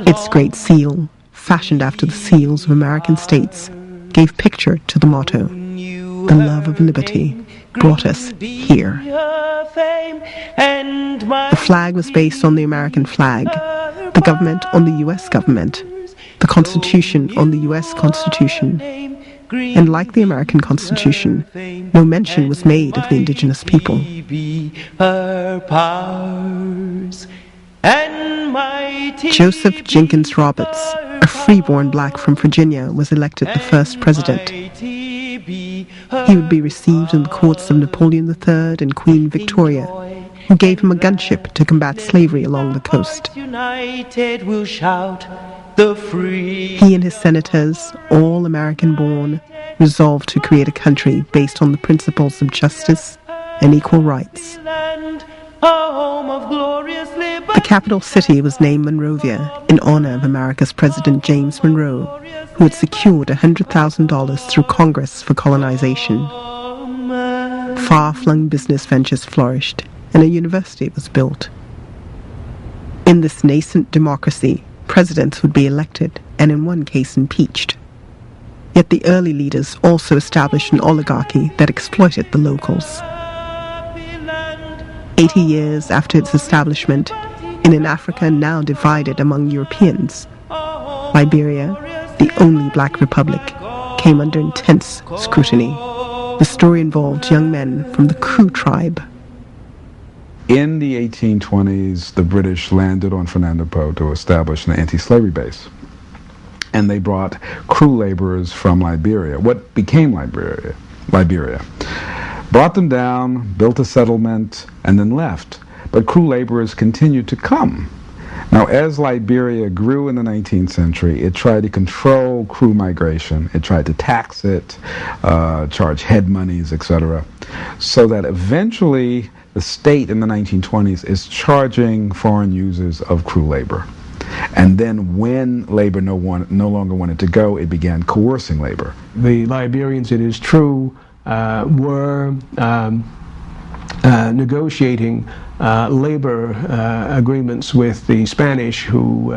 Its great seal, fashioned after the seals of American states, gave picture to the motto, "The love of liberty brought us here." The flag was based on the American flag, the government on the U.S. government, the Constitution on the U.S. Constitution, and like the American Constitution, no mention was made of the indigenous people. Joseph Jenkins Roberts, a freeborn black from Virginia, was elected the first president. He would be received in the courts of Napoleon III and Queen Victoria, who gave him a gunship to combat slavery along the coast. He and his senators, all American-born, resolved to create a country based on the principles of justice and equal rights. The capital city was named Monrovia in honor of America's President James Monroe, who had secured $100,000 through Congress for colonization. Far-flung business ventures flourished, and a university was built. In this nascent democracy, presidents would be elected and in one case impeached. Yet the early leaders also established an oligarchy that exploited the locals. 80 years after its establishment, in an Africa now divided among Europeans, Liberia, the only black republic, came under intense scrutiny. The story involved young men from the Kru tribe. In the 1820s, the British landed on Fernando Po to establish an anti-slavery base. And they brought Kru laborers from Liberia, what became Liberia. Brought them down, built a settlement, and then left. But Kru laborers continued to come. Now, as Liberia grew in the 19th century, it tried to control Kru migration. It tried to tax it, charge head monies, etc. So that eventually the state in the 1920s is charging foreign users of Kru labor. And then when labor no longer wanted to go, it began coercing labor. The Liberians, it is true, were negotiating labor agreements with the Spanish, who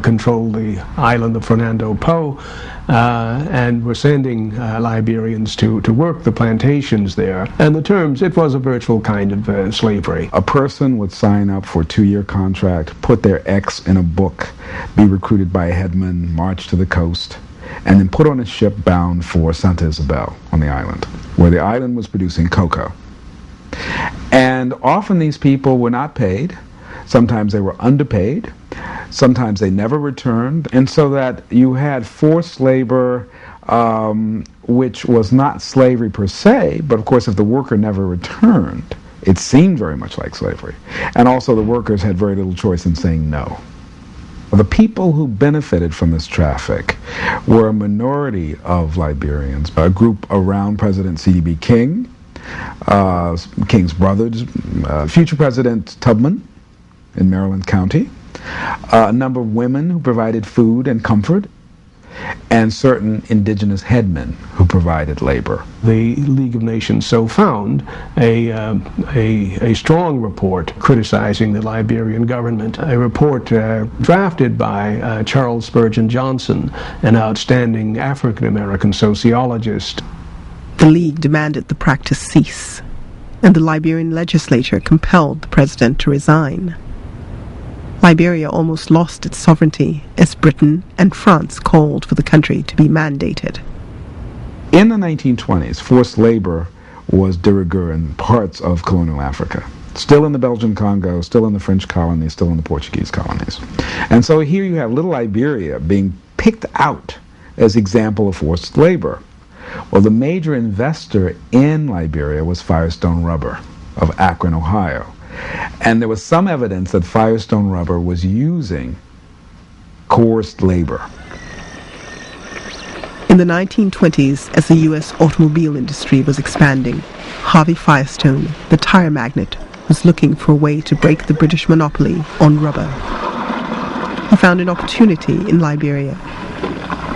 controlled the island of Fernando Po, and were sending Liberians to work the plantations there. And the terms, it was a virtual kind of slavery. A person would sign up for a 2-year contract, put their X in a book, be recruited by a headman, march to the coast, and then put on a ship bound for Santa Isabel on the island, where the island was producing cocoa. And often these people were not paid. Sometimes they were underpaid. Sometimes they never returned. And so that you had forced labor, which was not slavery per se, but of course if the worker never returned, it seemed very much like slavery. And also the workers had very little choice in saying no. The people who benefited from this traffic were a minority of Liberians, a group around President C.D.B. King, King's brothers, future President Tubman in Maryland County, a number of women who provided food and comfort, and certain indigenous headmen who provided labor. The League of Nations so found a strong report criticizing the Liberian government, a report drafted by Charles Spurgeon Johnson, an outstanding African-American sociologist. The League demanded the practice cease, and the Liberian legislature compelled the president to resign. Liberia almost lost its sovereignty as Britain and France called for the country to be mandated. In the 1920s, forced labor was de rigueur in parts of colonial Africa. Still in the Belgian Congo, still in the French colonies, still in the Portuguese colonies. And so here you have little Liberia being picked out as example of forced labor. Well, the major investor in Liberia was Firestone Rubber of Akron, Ohio. And there was some evidence that Firestone Rubber was using coerced labor. In the 1920s, as the U.S. automobile industry was expanding, Harvey Firestone, the tire magnate, was looking for a way to break the British monopoly on rubber. He found an opportunity in Liberia.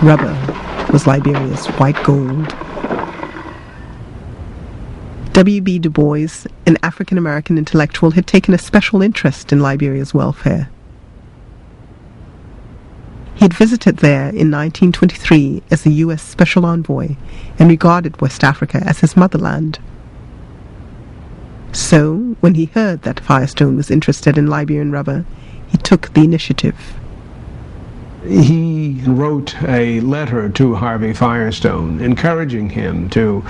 Rubber was Liberia's white gold. W.B. Du Bois, an African-American intellectual, had taken a special interest in Liberia's welfare. He had visited there in 1923 as the U.S. Special Envoy and regarded West Africa as his motherland. So, when he heard that Firestone was interested in Liberian rubber, he took the initiative. He wrote a letter to Harvey Firestone encouraging him to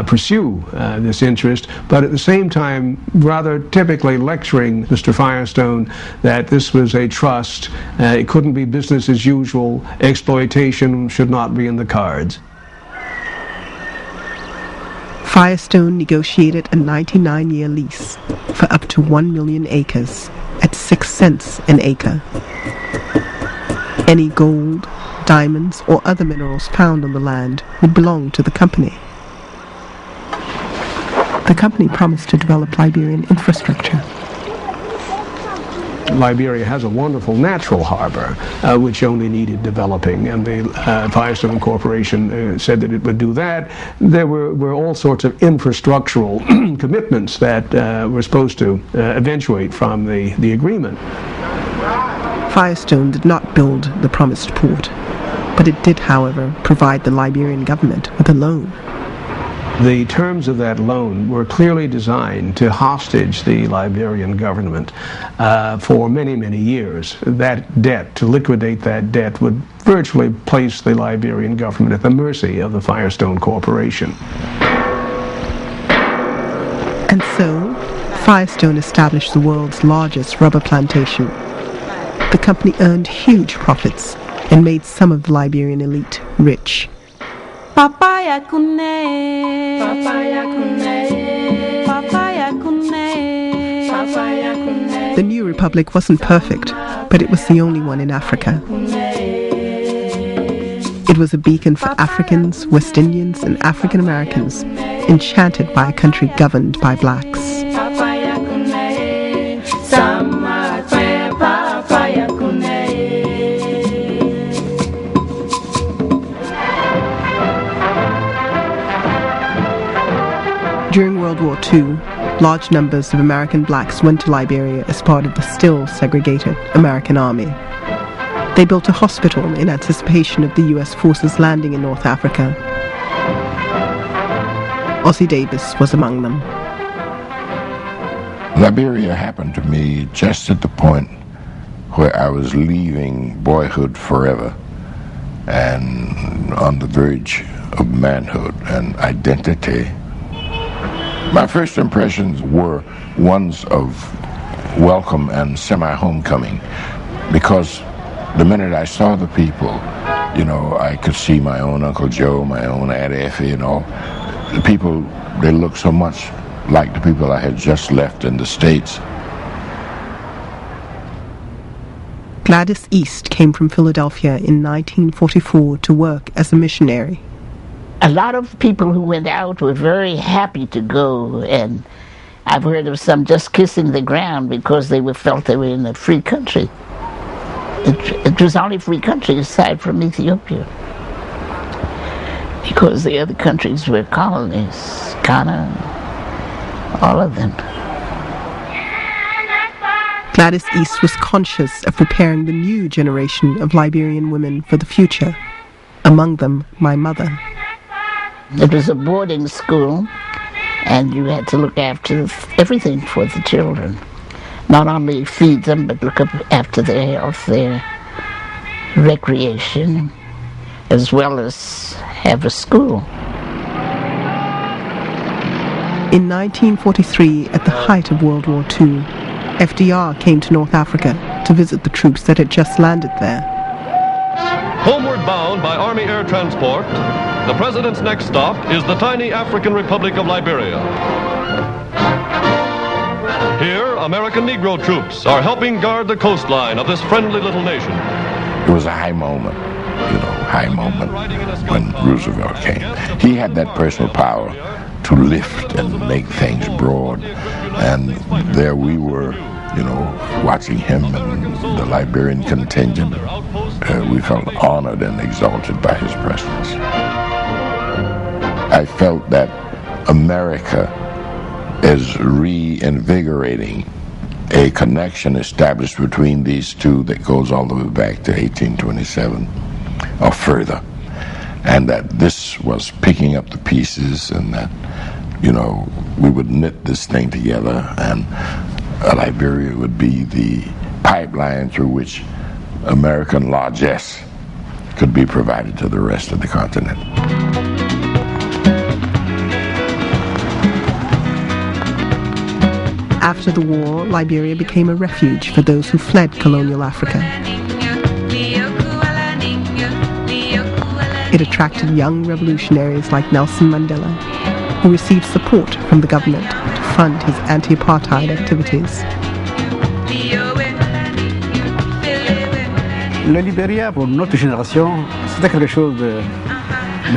pursue this interest, but at the same time rather typically lecturing Mr. Firestone that this was a trust, it couldn't be business as usual, exploitation should not be in the cards. Firestone negotiated a 99-year lease for up to 1 million acres at 6 cents an acre. Any gold, diamonds, or other minerals found on the land would belong to the company. The company promised to develop Liberian infrastructure. Liberia has a wonderful natural harbor, which only needed developing, and the Firestone Corporation said that it would do that. There were all sorts of infrastructural commitments that were supposed to eventuate from the agreement. Firestone did not build the promised port, but it did, however, provide the Liberian government with a loan. The terms of that loan were clearly designed to hostage the Liberian government for many, many years. That debt, to liquidate that debt, would virtually place the Liberian government at the mercy of the Firestone Corporation. And so, Firestone established the world's largest rubber plantation. The company earned huge profits and made some of the Liberian elite rich. Papaya kune, papaya kune, papaya kune, papaya kune. The new republic wasn't perfect, but it was the only one in Africa. It was a beacon for Africans, West Indians, and African Americans, enchanted by a country governed by blacks. Papaya kune, sama kwe papaya kune. During World War II, large numbers of American blacks went to Liberia as part of the still segregated American Army. They built a hospital in anticipation of the U.S. forces landing in North Africa. Ossie Davis was among them. Liberia happened to me just at the point where I was leaving boyhood forever and on the verge of manhood and identity. My first impressions were ones of welcome and semi-homecoming, because the minute I saw the people, I could see my own Uncle Joe, my own Aunt Effie, The people, they looked so much like the people I had just left in the States. Gladys East came from Philadelphia in 1944 to work as a missionary. A lot of people who went out were very happy to go, and I've heard of some just kissing the ground because they felt they were in a free country. It was the only free country aside from Ethiopia, because the other countries were colonies, Ghana, all of them. Gladys East was conscious of preparing the new generation of Liberian women for the future, among them my mother. It was a boarding school, and you had to look after everything for the children. Not only feed them, but look after their health, their recreation, as well as have a school. In 1943, at the height of World War II, FDR came to North Africa to visit the troops that had just landed there. Homeward bound by Army Air Transport, the President's next stop is the tiny African Republic of Liberia. Here, American Negro troops are helping guard the coastline of this friendly little nation. It was a high moment, when Roosevelt came. He had that personal power to lift and make things broad, and there we were, watching him and the Liberian contingent. We felt honored and exalted by his presence. I felt that America is reinvigorating a connection established between these two that goes all the way back to 1827 or further, and that this was picking up the pieces, and that, you know, we would knit this thing together, and Liberia would be the pipeline through which American largesse could be provided to the rest of the continent. After the war, Liberia became a refuge for those who fled colonial Africa. It attracted young revolutionaries like Nelson Mandela, who received support from the government to fund his anti-apartheid activities. Le Liberia, pour notre génération, c'était quelque chose de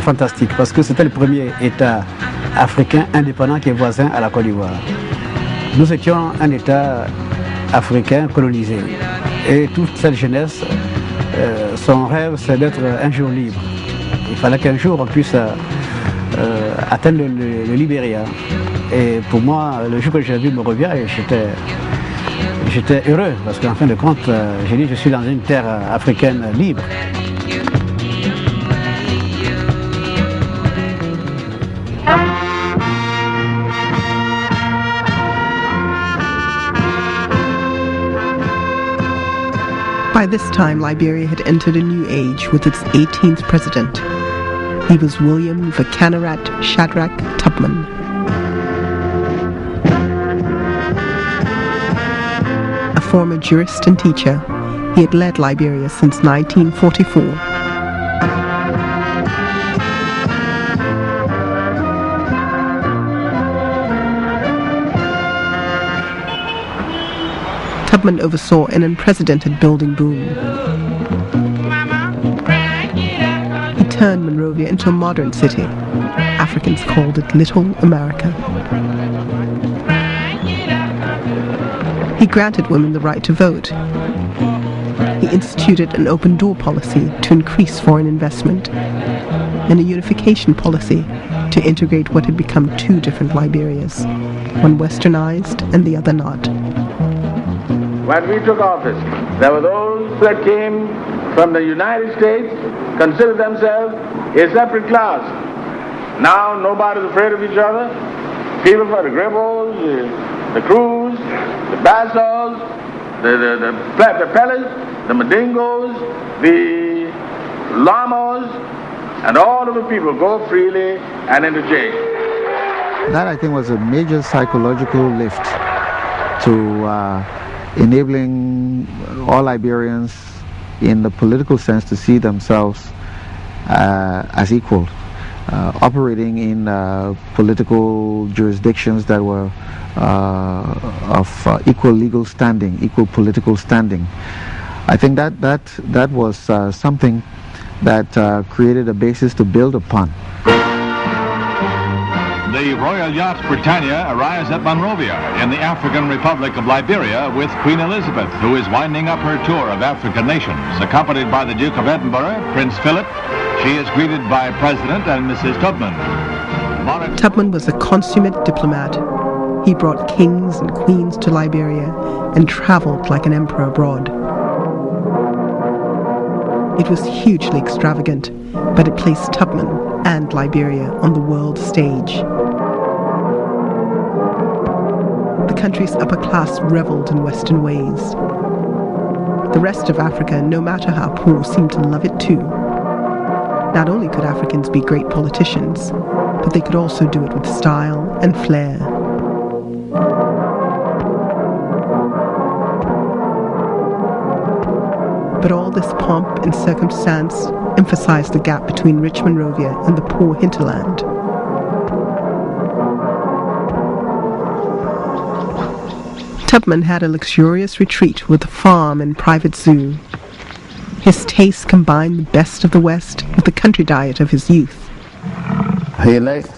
fantastique, parce que c'était le premier État africain indépendant qui est voisin à la Côte d'Ivoire. Nous étions un État africain colonisé, et toute cette jeunesse, son rêve, c'est d'être un jour libre. Il fallait qu'un jour on puisse atteindre le Liberia. Et pour moi, le jour que j'ai vu me revient, et j'étais heureux, parce qu'en fin de compte, j'ai dit je suis dans une terre africaine libre. By this time, Liberia had entered a new age with its 18th president. He was William Vakanarat Shadrach Tubman. A former jurist and teacher, he had led Liberia since 1944. Tubman oversaw an unprecedented building boom. He turned Monrovia into a modern city. Africans called it Little America. He granted women the right to vote. He instituted an open door policy to increase foreign investment, and a unification policy to integrate what had become two different Liberias, one westernized and the other not. When we took office, there were those that came from the United States, considered themselves a separate class. Now nobody's afraid of each other. People for the Gribbos, the Crews, the Bassos, the Pellas, the Madingos, the Lamos, and all of the people go freely and interchange. That, I think, was a major psychological lift to enabling all Liberians in the political sense to see themselves as equal, operating in political jurisdictions that were of equal legal standing, equal political standing. I think that was something that created a basis to build upon. The Royal Yacht Britannia arrives at Monrovia in the African Republic of Liberia with Queen Elizabeth, who is winding up her tour of African nations. Accompanied by the Duke of Edinburgh, Prince Philip, she is greeted by President and Mrs. Tubman. Tubman was a consummate diplomat. He brought kings and queens to Liberia and traveled like an emperor abroad. It was hugely extravagant, but it placed Tubman and Liberia on the world stage. The country's upper class reveled in Western ways. The rest of Africa, no matter how poor, seemed to love it too. Not only could Africans be great politicians, but they could also do it with style and flair. But all this pomp and circumstance emphasized the gap between rich Monrovia and the poor hinterland. Tubman had a luxurious retreat with a farm and private zoo. His tastes combined the best of the West with the country diet of his youth. He likes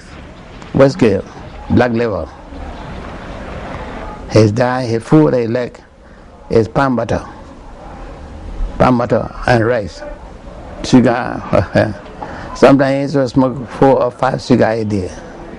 Westgate, black liver. His diet, his food he like is palm butter and rice, sugar. Sometimes he smoke 4 or 5 cigars a day.